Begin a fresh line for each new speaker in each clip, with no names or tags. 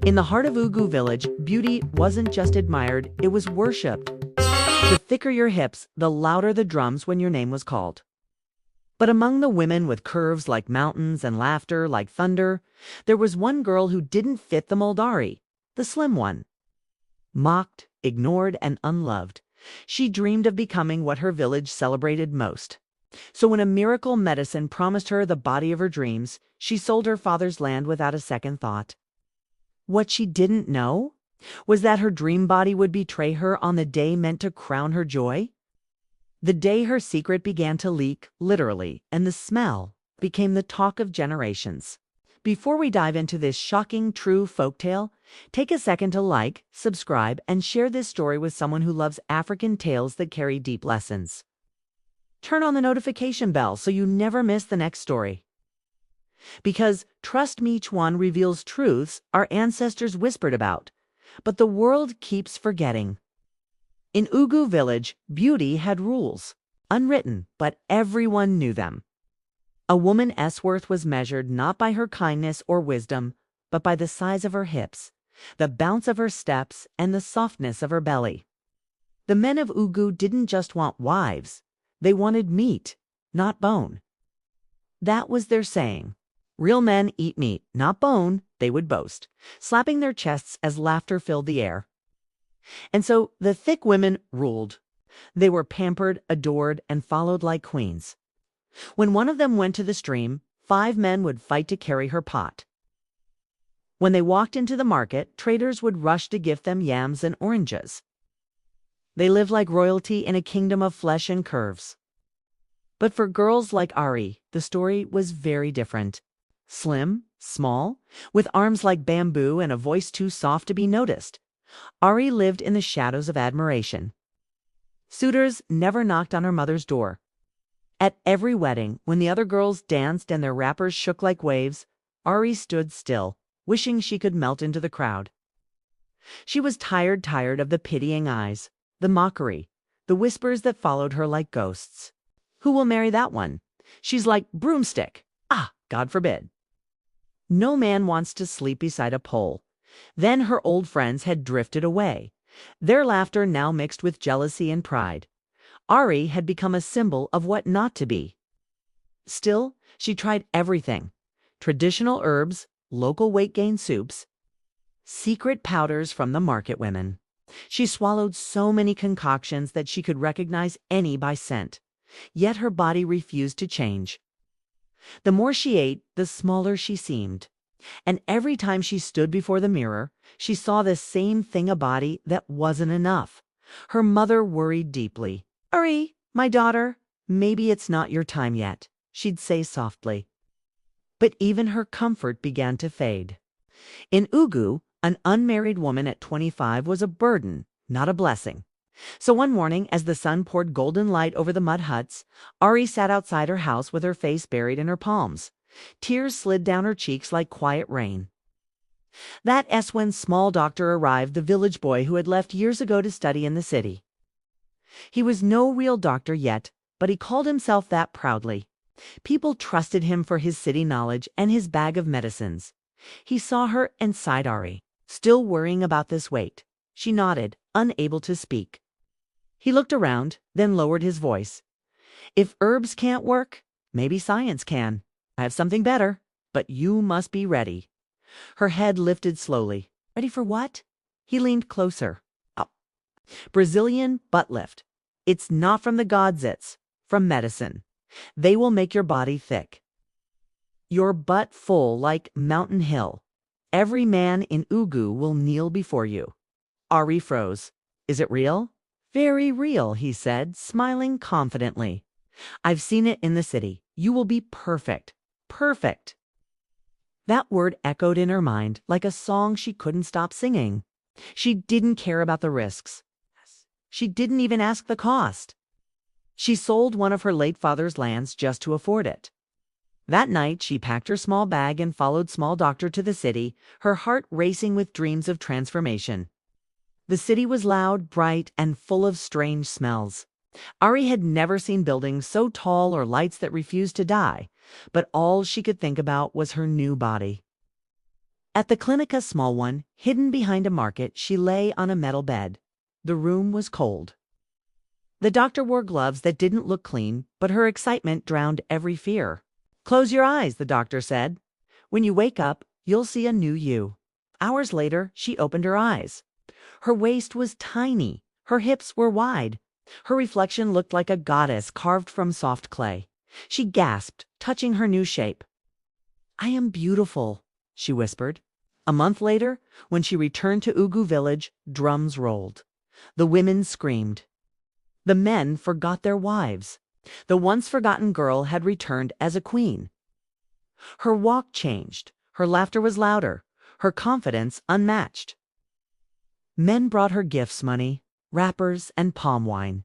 In the heart of Ugu village, beauty wasn't just admired, it was worshipped. The thicker your hips, the louder the drums when your name was called. But among the women with curves like mountains and laughter like thunder, there was one girl who didn't fit the mold, Ari, the slim one. Mocked, ignored, and unloved, she dreamed of becoming what her village celebrated most. So when a miracle medicine promised her the body of her dreams, she sold her father's land without a second thought. What she didn't know was that her dream body would betray her on the day meant to crown her joy. The day her secret began to leak, literally, and the smell became the talk of generations. Before we dive into this shocking, true folktale, take a second to like, subscribe, and share this story with someone who loves African tales that carry deep lessons. Turn on the notification bell so you never miss the next story. Because, trust me, each one reveals truths our ancestors whispered about, but the world keeps forgetting. In Ugu village, beauty had rules, unwritten, but everyone knew them. A woman's worth was measured not by her kindness or wisdom, but by the size of her hips, the bounce of her steps, and the softness of her belly. The men of Ugu didn't just want wives, they wanted meat, not bone. That was their saying. Real men eat meat, not bone, they would boast, slapping their chests as laughter filled the air. And so the thick women ruled. They were pampered, adored, and followed like queens. When one of them went to the stream, 5 men would fight to carry her pot. When they walked into the market, traders would rush to gift them yams and oranges. They lived like royalty in a kingdom of flesh and curves. But for girls like Ari, the story was very different. Slim, small, with arms like bamboo and a voice too soft to be noticed, Ari lived in the shadows of admiration. Suitors never knocked on her mother's door. At every wedding, when the other girls danced and their wrappers shook like waves, Ari stood still, wishing she could melt into the crowd. She was tired of the pitying eyes, the mockery, the whispers that followed her like ghosts. Who will marry that one? She's like broomstick. Ah, God forbid. No man wants to sleep beside a pole. Then her old friends had drifted away, their laughter now mixed with jealousy and pride. Ari had become a symbol of what not to be. Still, she tried everything: traditional herbs, local weight gain soups, secret powders from the market women. She swallowed so many concoctions that she could recognize any by scent, yet her body refused to change. The more she ate, the smaller she seemed. And every time she stood before the mirror, she saw the same thing: a body that wasn't enough. Her mother worried deeply. "Ari, my daughter, maybe it's not your time yet," she'd say softly. But even her comfort began to fade. In Ugu, an unmarried woman at 25 was a burden, not a blessing. So one morning, as the sun poured golden light over the mud huts, Ari sat outside her house with her face buried in her palms. Tears slid down her cheeks like quiet rain. That's when small doctor arrived, the village boy who had left years ago to study in the city. He was no real doctor yet, but he called himself that proudly. People trusted him for his city knowledge and his bag of medicines. He saw her and sighed. Ari, still worrying about this weight. She nodded, unable to speak. He looked around, then lowered his voice. "If herbs can't work, maybe science can. I have something better, but you must be ready." Her head lifted slowly. "Ready for what?" He leaned closer. "Oh, Brazilian butt lift. It's not from the gods, it's from medicine. They will make your body thick, your butt full like Mountain Hill. Every man in Ugu will kneel before you." Ari froze. "Is it real?" "Very real," he said, smiling confidently. "I've seen it in the city. You will be perfect. Perfect." That word echoed in her mind like a song she couldn't stop singing. She didn't care about the risks. She didn't even ask the cost. She sold one of her late father's lands just to afford it. That night, she packed her small bag and followed small doctor to the city, her heart racing with dreams of transformation. The city was loud, bright, and full of strange smells. Ari had never seen buildings so tall or lights that refused to die, but all she could think about was her new body. At the clinic, a small one, hidden behind a market, she lay on a metal bed. The room was cold. The doctor wore gloves that didn't look clean, but her excitement drowned every fear. "Close your eyes," the doctor said. "When you wake up, you'll see a new you." Hours later, she opened her eyes. Her waist was tiny. Her hips were wide. Her reflection looked like a goddess carved from soft clay. She gasped, touching her new shape. "I am beautiful," she whispered. A month later, when she returned to Ugu village, drums rolled. The women screamed. The men forgot their wives. The once forgotten girl had returned as a queen. Her walk changed. Her laughter was louder. Her confidence unmatched. Men brought her gifts, money, wrappers, and palm wine.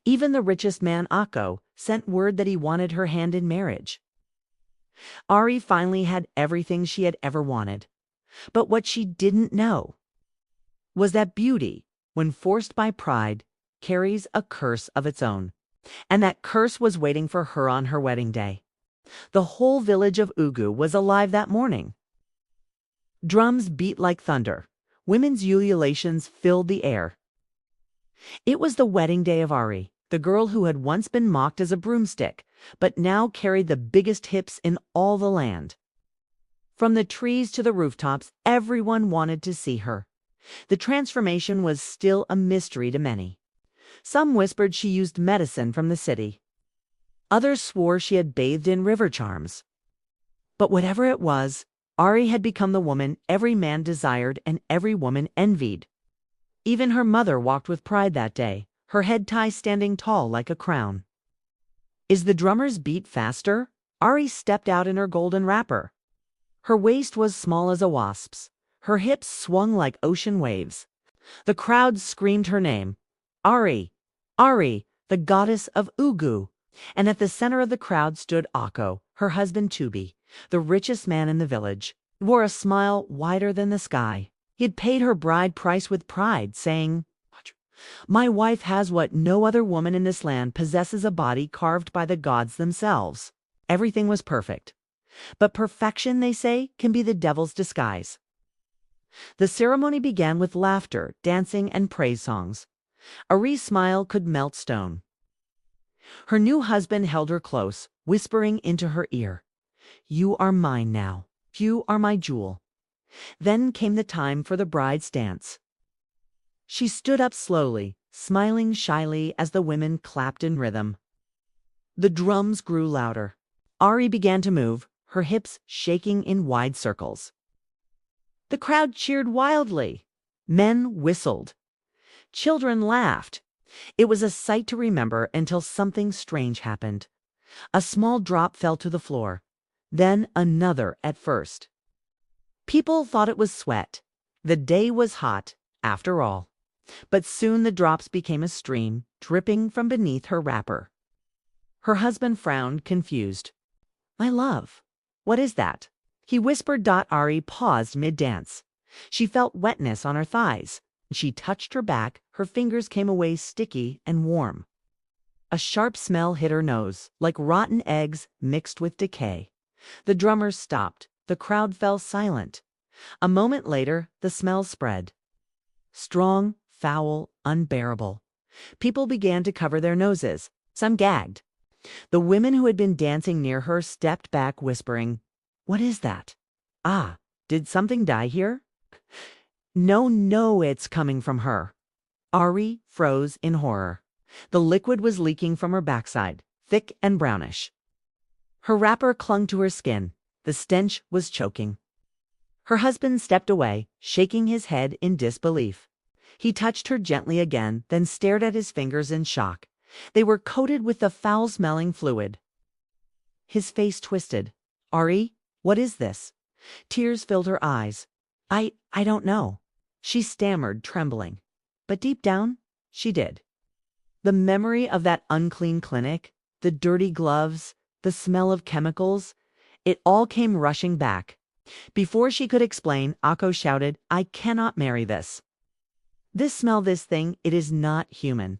Even the richest man, Akko, sent word that he wanted her hand in marriage. Ari finally had everything she had ever wanted. But what she didn't know was that beauty, when forced by pride, carries a curse of its own. And that curse was waiting for her on her wedding day. The whole village of Ugu was alive that morning. Drums beat like thunder. Women's ululations filled the air. It was the wedding day of Ari, the girl who had once been mocked as a broomstick, but now carried the biggest hips in all the land. From the trees to the rooftops, everyone wanted to see her. The transformation was still a mystery to many. Some whispered she used medicine from the city. Others swore she had bathed in river charms. But whatever it was, Ari had become the woman every man desired and every woman envied. Even her mother walked with pride that day, her head tie standing tall like a crown. Is the drummer's beat faster? Ari stepped out in her golden wrapper. Her waist was small as a wasp's. Her hips swung like ocean waves. The crowd screamed her name. Ari, Ari, the goddess of Ugu. And at the center of the crowd stood Akko, her husband Tubi, the richest man in the village. He wore a smile wider than the sky. He had paid her bride price with pride, saying, "My wife has what no other woman in this land possesses, a body carved by the gods themselves." Everything was perfect. But perfection, they say, can be the devil's disguise. The ceremony began with laughter, dancing, and praise songs. Ari's smile could melt stone. Her new husband held her close, whispering into her ear, "You are mine now. You are my jewel." Then came the time for the bride's dance. She stood up slowly, smiling shyly as the women clapped in rhythm. The drums grew louder. Ari began to move, her hips shaking in wide circles. The crowd cheered wildly. Men whistled. Children laughed. It was a sight to remember until something strange happened. A small drop fell to the floor, then another at first. People thought it was sweat. The day was hot, after all. But soon the drops became a stream, dripping from beneath her wrapper. Her husband frowned, confused. "My love, what is that?" He whispered. Ari paused mid-dance. She felt wetness on her thighs. She touched her back. Her fingers came away sticky and warm. A sharp smell hit her nose, like rotten eggs mixed with decay. The drummers stopped. The crowd fell silent. A moment later, the smell spread. Strong, foul, unbearable. People began to cover their noses. Some gagged. The women who had been dancing near her stepped back, whispering, "What is that? Ah, did something die here?" No, it's coming from her. Ari froze in horror. The liquid was leaking from her backside, thick and brownish. Her wrapper clung to her skin. The stench was choking. Her husband stepped away, shaking his head in disbelief. He touched her gently again, then stared at his fingers in shock. They were coated with the foul-smelling fluid. His face twisted. "Ari, what is this?" Tears filled her eyes. I don't know." She stammered, trembling. But deep down, she did. The memory of that unclean clinic, the dirty gloves, the smell of chemicals, it all came rushing back. Before she could explain, Akko shouted, "I cannot marry this. Smell this thing, it is not human."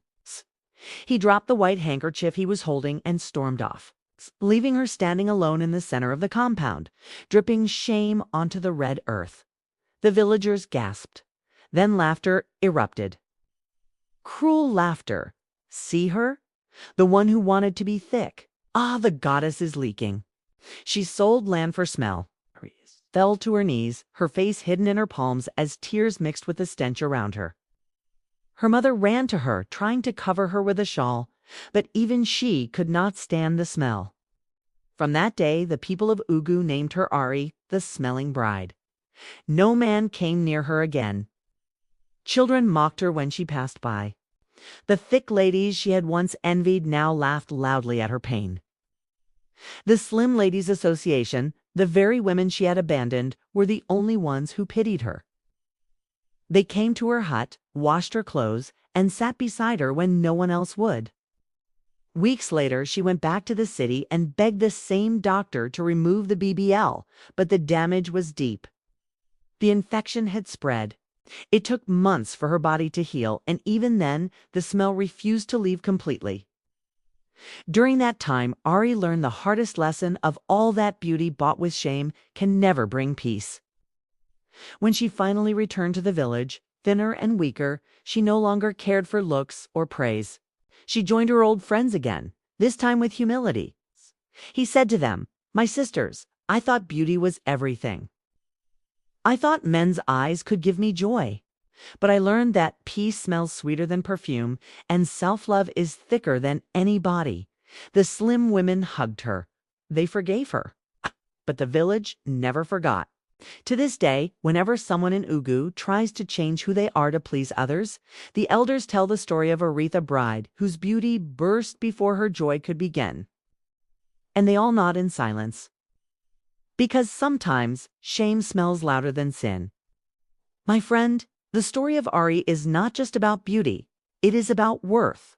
He dropped the white handkerchief he was holding and stormed off. leaving her standing alone in the center of the compound, dripping shame onto the red earth. The villagers gasped. Then laughter erupted. Cruel laughter. See her? The one who wanted to be thick. Ah, the goddess is leaking. She sold land for smell. Fell to her knees, her face hidden in her palms as tears mixed with the stench around her. Her mother ran to her, trying to cover her with a shawl, but even she could not stand the smell. From that day, the people of Ugu named her Ari, the smelling bride. No man came near her again. Children mocked her when she passed by. The thick ladies she had once envied now laughed loudly at her pain. The Slim Ladies Association, the very women she had abandoned, were the only ones who pitied her. They came to her hut, washed her clothes, and sat beside her when no one else would. Weeks later, she went back to the city and begged the same doctor to remove the BBL, but the damage was deep. The infection had spread. It took months for her body to heal, and even then, the smell refused to leave completely. During that time, Ari learned the hardest lesson of all that beauty bought with shame can never bring peace. When she finally returned to the village, thinner and weaker, she no longer cared for looks or praise. She joined her old friends again, this time with humility. He said to them, "My sisters, I thought beauty was everything. I thought men's eyes could give me joy. But I learned that peace smells sweeter than perfume, and self-love is thicker than any body." The slim women hugged her. They forgave her. But the village never forgot. To this day, whenever someone in Ugu tries to change who they are to please others, the elders tell the story of Aretha Bride, whose beauty burst before her joy could begin. And they all nod in silence. Because sometimes shame smells louder than sin. My friend, the story of Ari is not just about beauty, it is about worth.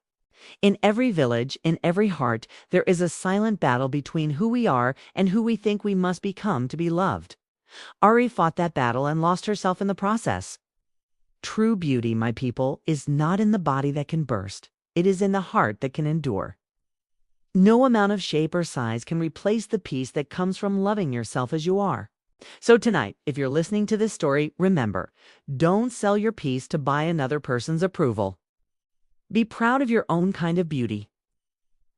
In every village, in every heart, there is a silent battle between who we are and who we think we must become to be loved. Ari fought that battle and lost herself in the process. True beauty, my people, is not in the body that can burst. It is in the heart that can endure. No amount of shape or size can replace the peace that comes from loving yourself as you are. So tonight, if you're listening to this story, remember, don't sell your peace to buy another person's approval. Be proud of your own kind of beauty.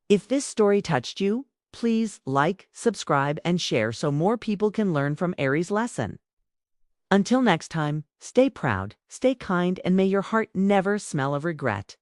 If this story touched you, please like, subscribe, and share so more people can learn from Ari's lesson. Until next time, stay proud, stay kind, and may your heart never smell of regret.